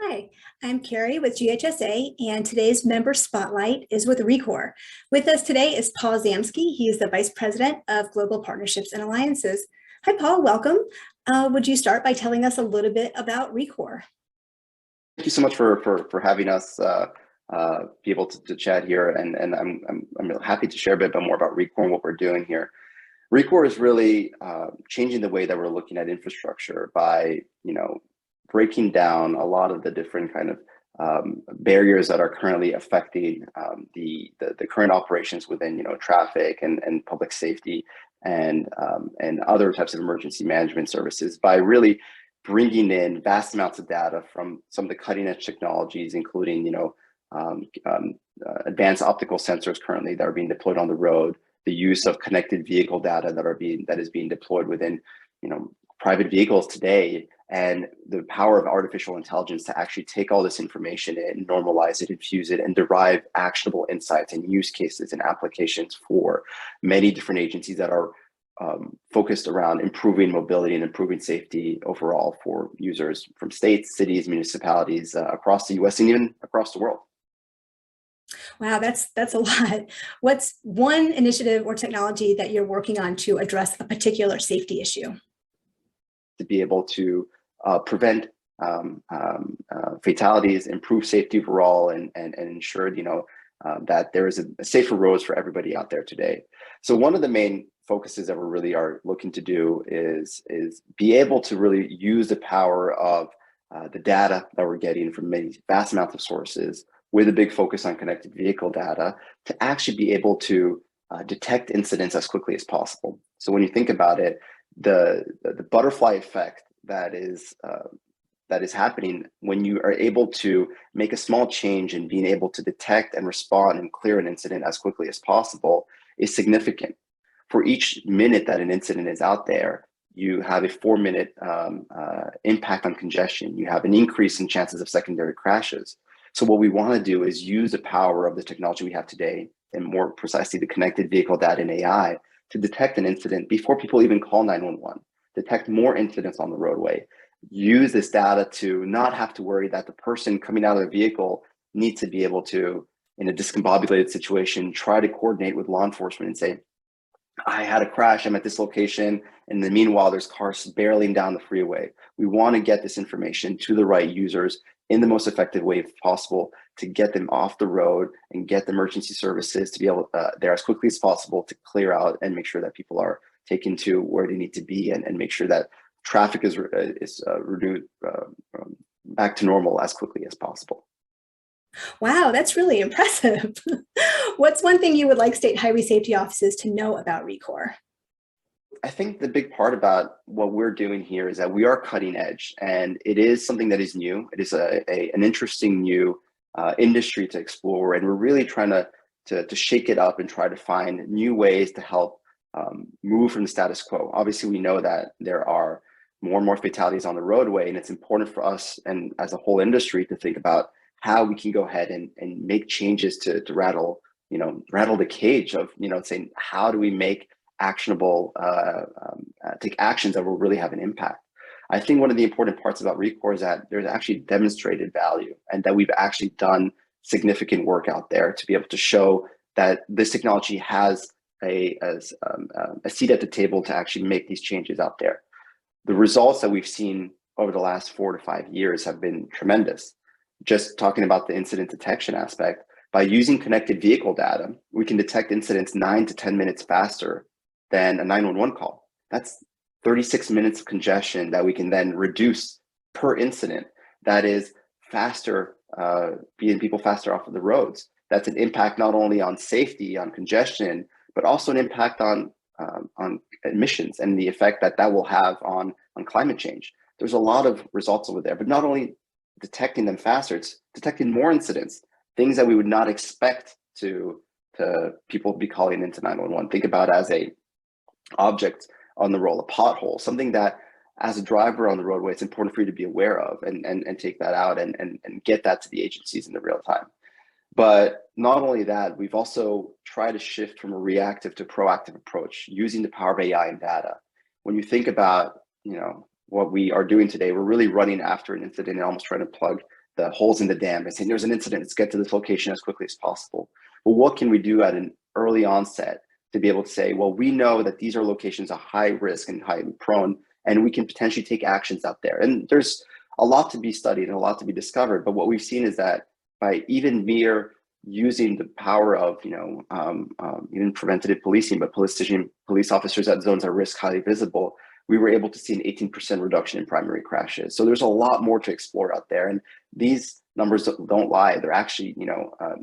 Hi, I'm Carrie with GHSA, and today's member spotlight is with Rekor. With us today is Paul Zamsky. He is the Vice President of Global Partnerships and Alliances. Hi, Paul. Welcome. Would you start by telling us a little bit about Rekor? Thank you so much for having us be able to chat here, and I'm happy to share a bit more about Rekor and what we're doing here. Rekor is really changing the way that we're looking at infrastructure by breaking down a lot of the different kind of barriers that are currently affecting the current operations within traffic and public safety and other types of emergency management services by really bringing in vast amounts of data from some of the cutting edge technologies, including advanced optical sensors currently that are being deployed on the road, the use of connected vehicle data that is being deployed within private vehicles today, and the power of artificial intelligence to actually take all this information and normalize it, infuse it, and derive actionable insights and use cases and applications for many different agencies that are focused around improving mobility and improving safety overall for users from states, cities, municipalities across the US and even across the world. Wow, that's a lot. What's one initiative or technology that you're working on to address a particular safety issue? To be able to prevent fatalities, improve safety overall, and ensure that there is a safer roads for everybody out there today. So one of the main focuses that we really are looking to do is be able to really use the power of the data that we're getting from many vast amounts of sources, with a big focus on connected vehicle data, to actually be able to detect incidents as quickly as possible. So when you think about it, the butterfly effect that is happening when you are able to make a small change in being able to detect and respond and clear an incident as quickly as possible is significant. For each minute that an incident is out there, you have a 4-minute impact on congestion. You have an increase in chances of secondary crashes. So what we want to do is use the power of the technology we have today, and more precisely the connected vehicle data and AI, to detect an incident before people even call 911, detect more incidents on the roadway, use this data to not have to worry that the person coming out of the vehicle needs to be able to, in a discombobulated situation, try to coordinate with law enforcement and say, I had a crash, I'm at this location, and in the meanwhile, there's cars barreling down the freeway. We want to get this information to the right users in the most effective way possible to get them off the road and get the emergency services to be able there as quickly as possible to clear out and make sure that people are taken to where they need to be, and make sure that traffic is renewed back to normal as quickly as possible. Wow, that's really impressive. What's one thing you would like state highway safety offices to know about Rekor? I think the big part about what we're doing here is that we are cutting edge, and it is something that is new. It is an interesting new industry to explore, and we're really trying to shake it up and try to find new ways to help move from the status quo. Obviously, we know that there are more and more fatalities on the roadway, and it's important for us and as a whole industry to think about how we can go ahead and make changes to rattle the cage of saying, how do we make actionable take actions that will really have an impact. I think one of the important parts about Rekor is that there's actually demonstrated value, and that we've actually done significant work out there to be able to show that this technology has a seat at the table to actually make these changes out there. The results that we've seen over the last 4 to 5 years have been tremendous. Just talking about the incident detection aspect, by using connected vehicle data, we can detect incidents 9 to 10 minutes faster than a 911 call. That's 36 minutes of congestion that we can then reduce per incident. That is faster, getting people faster off of the roads. That's an impact not only on safety, on congestion, but also an impact on emissions and the effect that will have on climate change. There's a lot of results over there, but not only detecting them faster, it's detecting more incidents, things that we would not expect to people be calling into 911. Think about as a object on the road, a pothole, something that as a driver on the roadway, it's important for you to be aware of and take that out and get that to the agencies in the real time. But not only that, we've also tried to shift from a reactive to proactive approach using the power of AI and data. When you think about, what we are doing today, we're really running after an incident and almost trying to plug the holes in the dam by saying there's an incident, let's get to this location as quickly as possible. But what can we do at an early onset to be able to say, well, we know that these are locations of high risk and highly prone, and we can potentially take actions out there. And there's a lot to be studied and a lot to be discovered. But what we've seen is that by even mere using the power of, even preventative policing, but police officers at zones at risk highly visible, we were able to see an 18% reduction in primary crashes. So there's a lot more to explore out there. And these numbers don't lie. They're actually,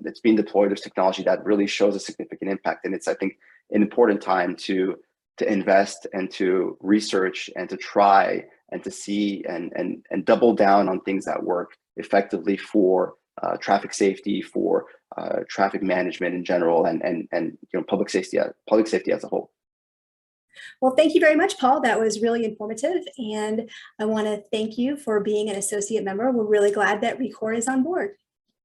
it's being deployed. There's technology that really shows a significant impact. And it's, I think, an important time to invest and to research and to try and to see and double down on things that work effectively for traffic safety, for traffic management in general, and public safety as a whole. Well, thank you very much, Paul. That was really informative. And I want to thank you for being an associate member. We're really glad that Rekor is on board.